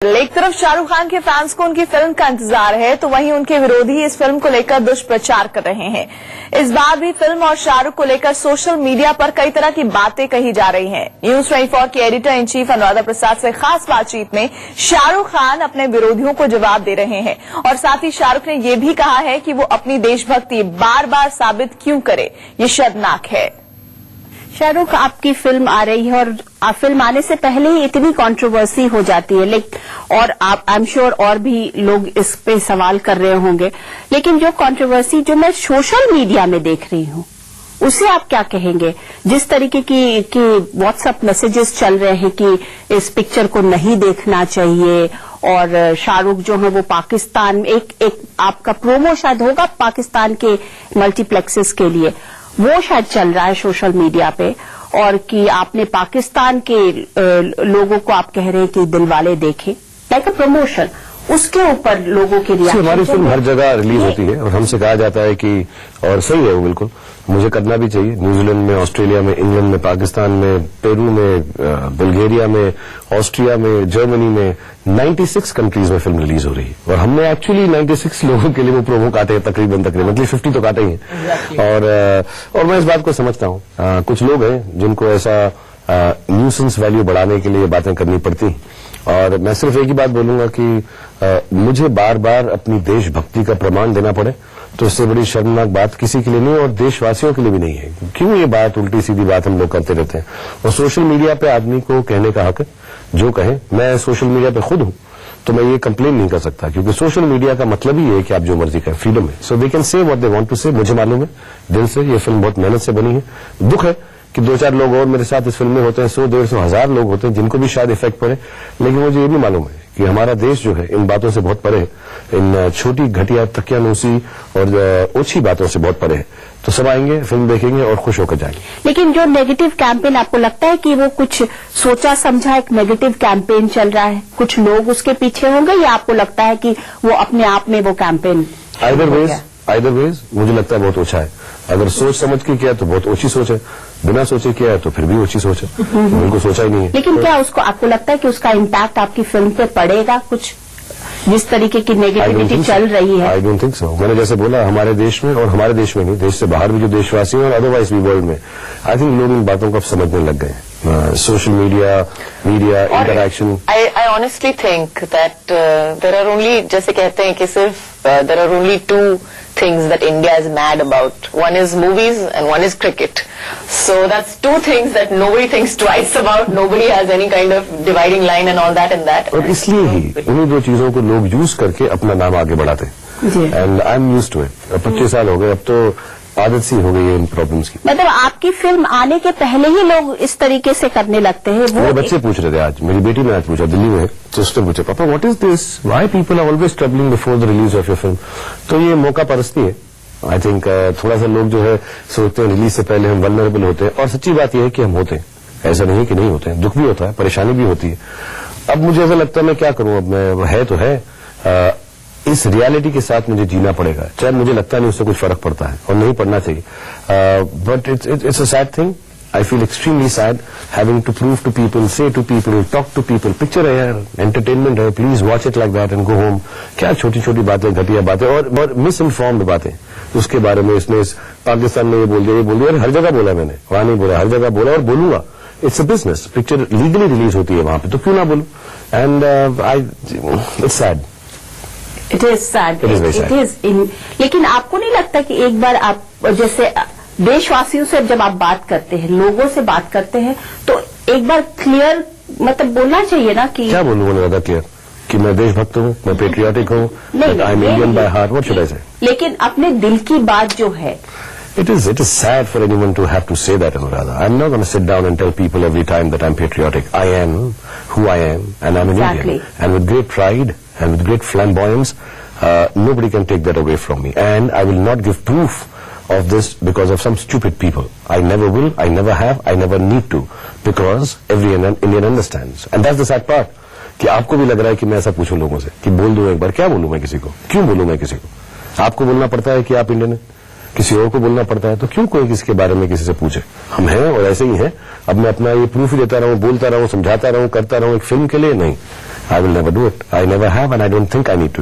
एक तरफ शाहरुख खान के फैंस को उनकी फिल्म का इंतजार है, तो वहीं उनके विरोधी इस फिल्म को लेकर दुष्प्रचार कर रहे हैं। इस बार भी फिल्म और शाहरुख को लेकर सोशल मीडिया पर कई तरह की बातें कही जा रही हैं। न्यूज 24 के editor in chief Anuradha Prasad से खास बातचीत में शाहरुख खान अपने विरोधियों को जवाब दे रहे हैं और साथ ही शाहरुख ने यह भी कहा है कि वो अपनी देशभक्ति बार बार साबित क्यों करे, ये शर्मनाक है। शाहरुख, आपकी फिल्म आ रही है और फिल्म आने से पहले ही इतनी कंट्रोवर्सी हो जाती है, और आप आई एम श्योर और भी लोग इस पे सवाल कर रहे होंगे, लेकिन जो कंट्रोवर्सी जो मैं सोशल मीडिया में देख रही हूँ उसे आप क्या कहेंगे? जिस तरीके की व्हाट्सएप मैसेजेस चल रहे हैं कि इस पिक्चर को नहीं देखना चाहिए, और शाहरुख जो है वो पाकिस्तान में एक आपका प्रोमो शायद होगा पाकिस्तान के मल्टीप्लेक्सेस के लिए, वो शायद चल रहा है सोशल मीडिया पे, और कि आपने पाकिस्तान के लोगों को आप कह रहे हैं कि दिलवाले देखें, लाइक अ प्रमोशन, उसके ऊपर लोगों की रिएक्शन। हमारी फिल्म हर जगह रिलीज होती है और हमसे कहा जाता है कि, और सही है वो बिल्कुल, मुझे करना भी चाहिए। न्यूजीलैंड में, ऑस्ट्रेलिया में, इंग्लैंड में, पाकिस्तान में, पेरू में, बुल्गारिया में, ऑस्ट्रिया में, जर्मनी में, 96 कंट्रीज में फिल्म रिलीज हो रही है और हमने एक्चुअली 96 लोगों के लिए वो प्रोमो काटे हैं, तकरीबन मतलब 50 तो काटे ही हैं। और मैं इस बात को समझता हूँ, कुछ लोग हैं जिनको ऐसा न्यूसेंस वैल्यू बढ़ाने के लिए बातें करनी पड़ती, और मैं सिर्फ एक ही बात बोलूंगा कि मुझे बार बार अपनी देशभक्ति का प्रमाण देना पड़े तो इससे बड़ी शर्मनाक बात किसी के लिए नहीं और देशवासियों के लिए भी नहीं है। क्यों ये बात, उल्टी सीधी बात हम लोग करते रहते हैं, और सोशल मीडिया पे आदमी को कहने का हक है जो कहे। मैं सोशल मीडिया पे खुद हूं तो मैं ये कंप्लेन नहीं कर सकता, क्योंकि सोशल मीडिया का मतलब ही है कि आप जो मर्जी करें, फ्रीडम है। So they can say what they want to say. मुझे मालूम है दिल से ये फिल्म बहुत मेहनत से बनी है। दुख है कि 2-4 लोग और मेरे साथ इस फिल्म में होते हैं, 100-150 हजार लोग होते हैं जिनको भी शायद इफेक्ट पड़े, लेकिन मुझे ये भी मालूम है कि हमारा देश जो है इन बातों से बहुत परे है, इन छोटी घटिया तकियानूसी और ओछी बातों से बहुत परे है। तो सब आएंगे, फिल्म देखेंगे और खुश होकर जाएंगे। लेकिन जो नेगेटिव कैंपेन, आपको लगता है कि वो कुछ सोचा समझा एक नेगेटिव कैंपेन चल रहा है, कुछ लोग उसके पीछे होंगे, या आपको लगता है कि वो अपने आप में वो कैंपेन? आइदर वेज मुझे लगता है बहुत ओछा है। अगर सोच समझ के किया तो बहुत ओछी सोच है, बिना सोचे किया है तो फिर भी ओछी सोच है, बिल्कुल सोचा ही नहीं है। लेकिन क्या उसको आपको लगता है कि उसका इम्पैक्ट आपकी फिल्म पे पड़ेगा कुछ, जिस तरीके की नेगेटिविटी चल रही है? I don't think so. मैंने जैसे बोला, हमारे देश में और हमारे देश में नहीं, देश से बाहर भी जो देशवासी हैं और अदरवाइज भी वर्ल्ड में, आई थिंक लोग इन बातों को अब समझने लग गए हैं। Social media interaction. I honestly think that there are only, जैसे कहते हैं कि सिर्फ there are only 2 things that India is mad about. One is movies and one is cricket. So that's 2 things that nobody thinks twice about. Nobody has any kind of dividing line and all that and that. और इसलिए ही उन्हीं 2 चीजों को लोग use करके अपना नाम आगे बढ़ाते हैं। And I am used to it. 25 साल हो गए, अब तो आदत सी हो गई है इन प्रॉब्लम्स की। मतलब आपकी फिल्म आने के पहले ही लोग इस तरीके से करने लगते हैं। वो मेरे बच्चे पूछ रहे थे आज, मेरी बेटी ने आज पूछा, दिल्ली में है, तो उसने पूछा, पापा what is this, why people are always troubling before the release of your film. तो ये मौका परस्ती है। आई थिंक थोड़ा सा लोग जो है सोचते हैं रिलीज से पहले हम वल्नरेबल होते हैं, और सच्ची बात यह है कि हम होते हैं, ऐसा नहीं कि नहीं होते हैं। दुख भी होता है, परेशानी भी होती है। अब मुझे ऐसा लगता है मैं क्या करूं, अब मैं है तो है, इस रियलिटी के साथ मुझे जीना पड़ेगा, चाहे मुझे लगता नहीं उससे कुछ फर्क पड़ता है और नहीं पड़ना चाहिए। But it's a sad thing. I feel extremely sad having to prove to people, say to people, talk to people, picture है यार, एंटरटेनमेंट है, please watch it like that and go home. क्या छोटी छोटी बातें, घटिया बातें और मिस इन्फॉर्म्ड बातें उसके बारे में। इसने पाकिस्तान में ये बोल दिया, हर जगह बोला मैंने, वहां नहीं बोला, हर जगह बोला और बोलूंगा। It's a business, picture legally release होती है वहां पे, तो क्यों ना बोलूं। And it's sad. It is sad, it is. लेकिन आपको नहीं लगता कि एक बार आप जैसे देशवासियों से जब आप बात करते हैं, लोगों से बात करते हैं, तो एक बार क्लियर मतलब बोलना चाहिए ना कि क्या बोलूं उन्हें ज्यादा क्लियर कि मैं देशभक्त हूँ, मैं पेट्रियाटिक हूँ, I am Indian by heart, what should I से? लेकिन अपने दिल की बात जो है, It is sad for anyone to have to say that, Anuradha. I'm not going to sit down and tell people every time that I'm patriotic. I am who I am, and I'm an Indian. And with great pride and with great flamboyance, nobody can take that away from me. And I will not give proof of this because of some stupid people. I never will, I never have, I never need to, because every Indian understands. And that's the sad part. कि आपको भी लग रहा है कि मैं ऐसा पूछूं लोगों से कि बोल दूं एक बार, क्या बोलूं मैं किसी को, क्यों बोलूं मैं किसी को? आपको बोलना पड़ता है कि आप इंडियन हैं, किसी और को बोलना पड़ता है, तो क्यों कोई किसी के बारे में किसी से पूछे? हम हैं और ऐसे ही हैं। अब मैं अपना ये प्रूफ ही देता रहूं, बोलता रहूं, समझाता रहूं, करता रहूं एक फिल्म के लिए नहीं। I will never do it. I never have, and I don't think I need to do it.